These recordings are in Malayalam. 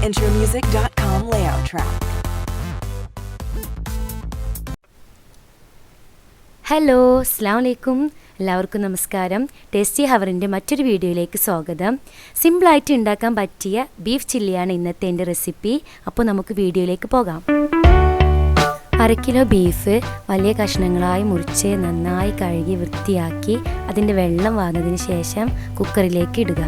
intromusic.com layout track. ഹലോ, അസ്സലാമു അലൈക്കും. എല്ലാവർക്കും നമസ്കാരം. ടേസ്റ്റി ഹവറിൻ്റെ മറ്റൊരു വീഡിയോയിലേക്ക് സ്വാഗതം. സിമ്പിളായിട്ട് ഉണ്ടാക്കാൻ പറ്റിയ ബീഫ് ചില്ലിയാണ് ഇന്നത്തെ എൻ്റെ റെസിപ്പി. അപ്പോൾ നമുക്ക് വീഡിയോയിലേക്ക് പോകാം. 1/2 കിലോ ബീഫ് വലിയ കഷ്ണങ്ങളായി മുറിച്ച് നന്നായി കഴുകി വൃത്തിയാക്കി അതിൻ്റെ വെള്ളം വാർന്നതിന് ശേഷം കുക്കറിലേക്ക് ഇടുക.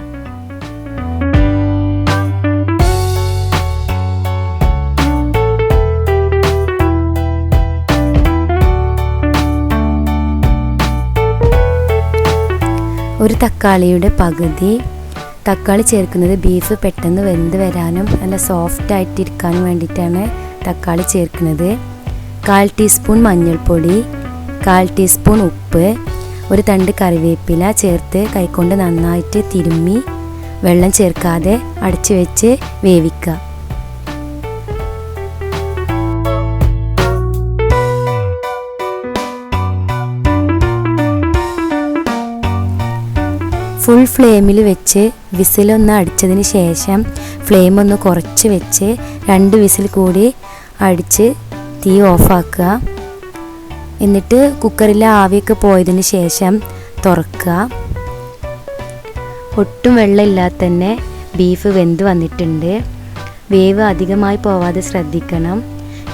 ഒരു തക്കാളിയുടെ പകുതി. തക്കാളി ചേർക്കുന്നത് ബീഫ് പെട്ടെന്ന് വെന്ത് വരാനും നല്ല സോഫ്റ്റ് ആയിട്ടിരിക്കാനും വേണ്ടിയിട്ടാണ് തക്കാളി ചേർക്കുന്നത്. 1/4 ടീസ്പൂൺ മഞ്ഞൾപ്പൊടി, 1/4 ടീസ്പൂൺ ഉപ്പ്, ഒരു തണ്ട് കറിവേപ്പില ചേർത്ത് കൈകൊണ്ട് നന്നായിട്ട് തിരുമ്മി വെള്ളം ചേർക്കാതെ അടച്ചു വെച്ച് വേവിക്കുക. ഫുൾ ഫ്ലെയിമിൽ വെച്ച് വിസിലൊന്ന് അടിച്ചതിന് ശേഷം ഫ്ലെയിം ഒന്ന് കുറച്ച് വെച്ച് 2 വിസിൽ കൂടി അടിച്ച് തീ ഓഫാക്കുക. എന്നിട്ട് കുക്കറിലെ ആവിയൊക്കെ പോയതിന് ശേഷം തുറക്കുക. ഒട്ടും വെള്ളമില്ലാതെ തന്നെ ബീഫ് വെന്ത് വന്നിട്ടുണ്ട്. വേവ് അധികമായി പോവാതെ ശ്രദ്ധിക്കണം.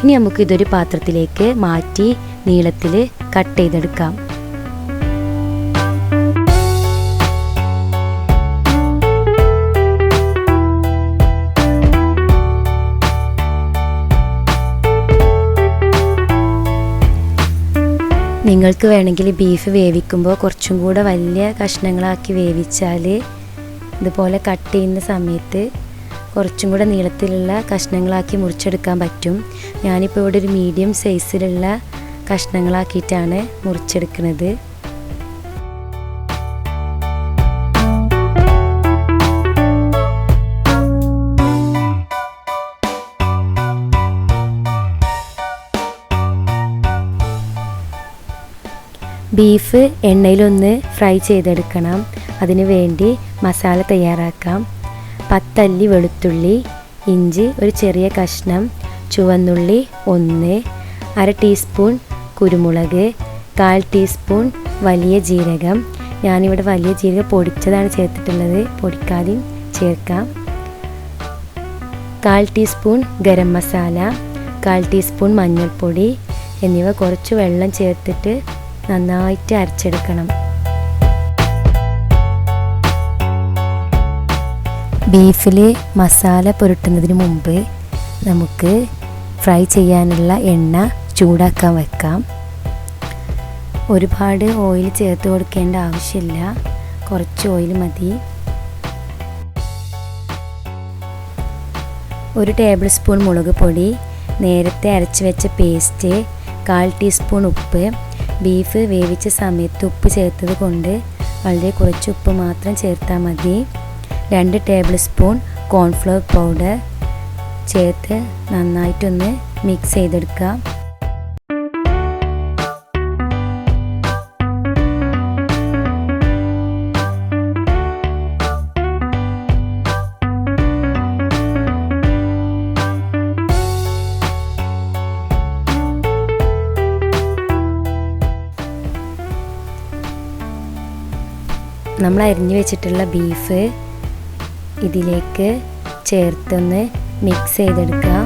ഇനി നമുക്കിതൊരു പാത്രത്തിലേക്ക് മാറ്റി നീളത്തിൽ കട്ട് ചെയ്തെടുക്കാം. നിങ്ങൾക്ക് വേണമെങ്കിൽ ബീഫ് വേവിക്കുമ്പോൾ കുറച്ചും കൂടെ വലിയ കഷ്ണങ്ങളാക്കി വേവിച്ചാൽ ഇതുപോലെ കട്ട് ചെയ്യുന്ന സമയത്ത് കുറച്ചും കൂടെ നീളത്തിലുള്ള കഷ്ണങ്ങളാക്കി മുറിച്ചെടുക്കാൻ പറ്റും. ഞാനിപ്പോൾ ഇവിടെ ഒരു മീഡിയം സൈസിലുള്ള കഷ്ണങ്ങളാക്കിയിട്ടാണ് മുറിച്ചെടുക്കുന്നത്. ബീഫ് എണ്ണയിലൊന്ന് ഫ്രൈ ചെയ്തെടുക്കണം. അതിനു വേണ്ടി മസാല തയ്യാറാക്കാം. 10 അല്ലി വെളുത്തുള്ളി, ഇഞ്ചി ഒരു ചെറിയ കഷ്ണം, ചുവന്നുള്ളി 1, 1/2 ടീസ്പൂൺ കുരുമുളക്, 1/4 ടീസ്പൂൺ വലിയ ജീരകം. ഞാനിവിടെ വലിയ ജീരകം പൊടിച്ചതാണ് ചേർത്തിട്ടുള്ളത്, പൊടിക്കാതെയും ചേർക്കാം. 1/4 ടീസ്പൂൺ ഗരം മസാല, 1/4 ടീസ്പൂൺ മഞ്ഞൾപ്പൊടി എന്നിവ കുറച്ച് വെള്ളം ചേർത്തിട്ട് നന്നായിട്ട് അരച്ചെടുക്കണം. ബീഫിൽ മസാല പുരട്ടുന്നതിന് മുമ്പ് നമുക്ക് ഫ്രൈ ചെയ്യാനുള്ള എണ്ണ ചൂടാക്കാൻ വെക്കാം. ഒരുപാട് ഓയിൽ ചേർത്ത് കൊടുക്കേണ്ട ആവശ്യമില്ല, കുറച്ച് ഓയിൽ മതി. 1 ടേബിൾ സ്പൂൺ മുളക് പൊടി, നേരത്തെ അരച്ച് വെച്ച പേസ്റ്റ്, 1/4 ടീസ്പൂൺ ഉപ്പ്. ബീഫ് വേവിച്ച സമയത്ത് ഉപ്പ് ചേർത്തത് കൊണ്ട് വളരെ കുറച്ച് ഉപ്പ് മാത്രം ചേർത്താൽ മതി. 2 ടേബിൾ സ്പൂൺ കോൺഫ്ലവർ പൗഡർ ചേർത്ത് നന്നായിട്ടൊന്ന് മിക്സ് ചെയ്തെടുക്കുക. നമ്മൾ അരിഞ്ഞു വെച്ചിട്ടുള്ള ബീഫ് ഇതിലേക്ക് ചേർത്തൊന്ന് മിക്സ് ചെയ്തെടുക്കുക.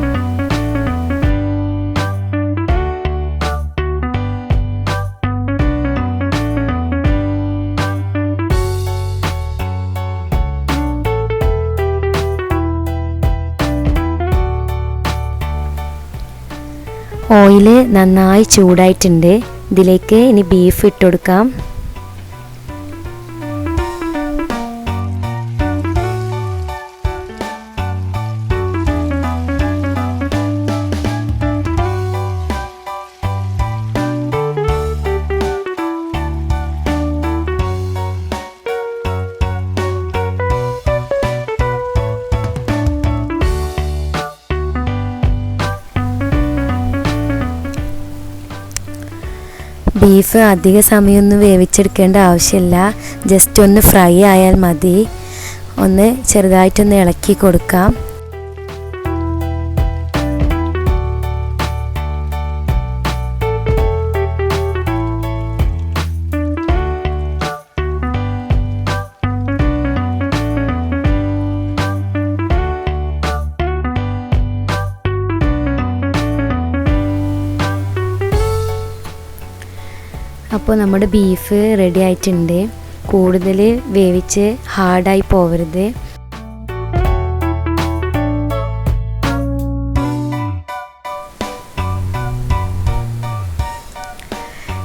ഓയിൽ നന്നായി ചൂടായിട്ടുണ്ട്. ഇതിലേക്ക് ഇനി ബീഫ് ഇട്ട് കൊടുക്കാം. ബീഫ് അധിക സമയമൊന്നും വേവിച്ചെടുക്കേണ്ട ആവശ്യമില്ല, ജസ്റ്റ് ഒന്ന് ഫ്രൈ ആയാൽ മതി. ഒന്ന് ചെറുതായിട്ടൊന്ന് ഇളക്കി കൊടുക്കാം. അപ്പോൾ നമ്മുടെ ബീഫ് റെഡി ആയിട്ടുണ്ട്. കൂടുതൽ വേവിച്ച് ഹാർഡായി പോവരുത്.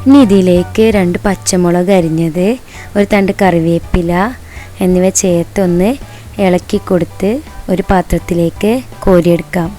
ഇനി ഇതിലേക്ക് 2 പച്ചമുളക് അരിഞ്ഞത്, ഒരു തണ്ട് കറിവേപ്പില എന്നിവ ചേർത്തൊന്ന് ഇളക്കി കൊടുത്ത് ഒരു പാത്രത്തിലേക്ക് കോരിയെടുക്കാം.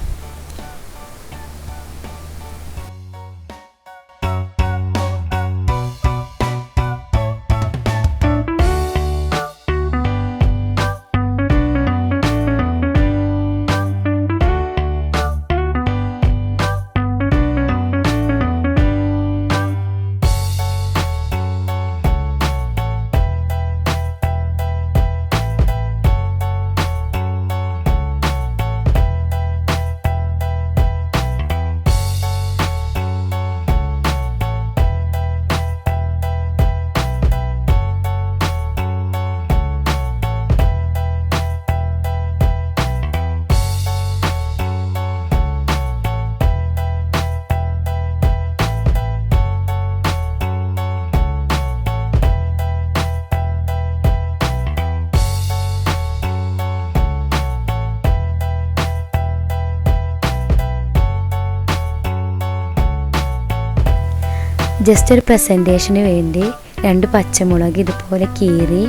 ജസ്റ്റ് ഒരു പ്രസൻറ്റേഷന് വേണ്ടി 2 പച്ചമുളക് ഇതുപോലെ കീറി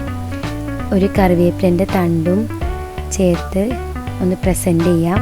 ഒരു കറിവേപ്പിലൻ്റെ തണ്ടും ചേർത്ത് ഒന്ന് പ്രസൻറ്റ് ചെയ്യാം.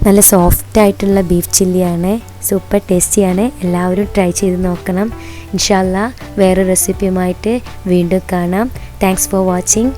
നല്ല സോഫ്റ്റ് ആയിട്ടുള്ള ബീഫ് ചില്ലിയാണ്. സൂപ്പർ ടേസ്റ്റിയാണ്. എല്ലാവരും ട്രൈ ചെയ്ത് നോക്കണം. ഇൻഷാ അല്ലാഹ് വേറെ റെസിപ്പിയുമായിട്ട് വീണ്ടും കാണാം. Thanks for watching.